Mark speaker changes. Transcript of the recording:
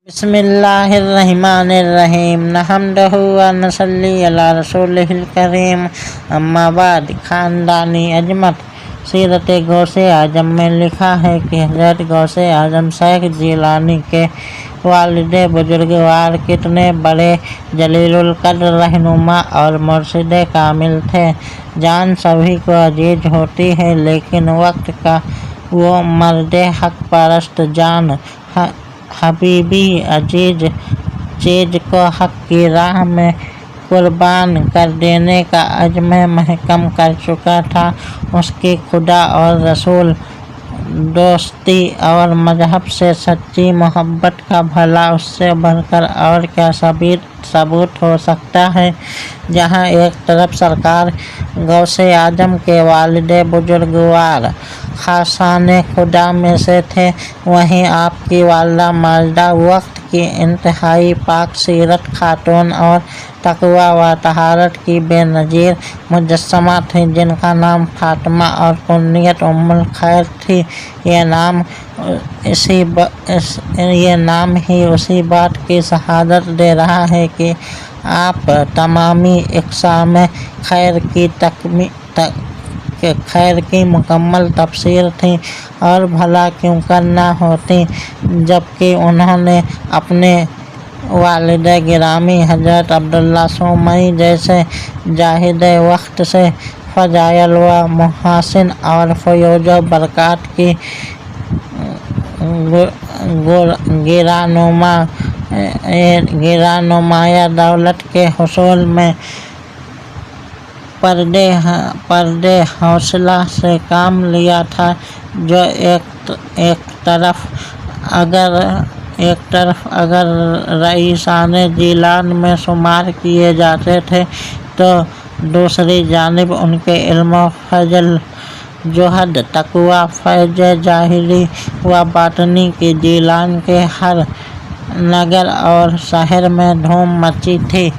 Speaker 1: بسم اللہ الرحمن الرحیم نحمدہ و نصلی علی رسولہ الکریم اما بعد۔ خاندانی عظمت۔ سیرت غوث اعظم میں لکھا ہے کہ حضرت غوث اعظم شیخ جیلانی کے والد بزرگوار کتنے بڑے جلیل القدر رہنما اور مرشد کامل تھے۔ جان سبھی کو عزیز ہوتی ہے لیکن وقت کا وہ مرد حق پرست جان حبیبی عزیز چیز کو حق کی راہ میں قربان کر دینے کا عزم محکم کر چکا تھا۔ اس کی خدا اور رسول دوستی اور مذہب سے سچی محبت کا بھلا اس سے بڑھ کر اور کیا ثبوت ہو سکتا ہے۔ جہاں ایک طرف سرکار غوث اعظم کے والد بزرگوار خاصان خدا میں سے تھے، وہیں آپ کی والدہ ماجدہ وقت کی انتہائی پاک سیرت خاتون اور تقویٰ و طہارت کی بے نظیر مجسمہ تھیں، جن کا نام فاطمہ اور کنیت ام الخیر تھی۔ یہ نام ہی اسی بات کی شہادت دے رہا ہے کہ آپ تمامی اقسام خیر کی مکمل تفسیر تھیں، اور بھلا کیوں کرنا ہوتی جبکہ انہوں نے اپنے والد گرامی حضرت عبداللہ سومئی جیسے زاہد وقت سے فضائل و محاسن اور فیوز و برکات کی گرانمایہ دولت کے حصول میں پردے حوصلہ سے کام لیا تھا، جو ایک طرف اگر رئیسان جیلان میں شمار کیے جاتے تھے تو دوسری جانب ان کے علم و فضل، زہد، تقویٰ، فیض ظاہری و باطنی کی جیلان کے ہر نگر اور شہر میں دھوم مچی تھی۔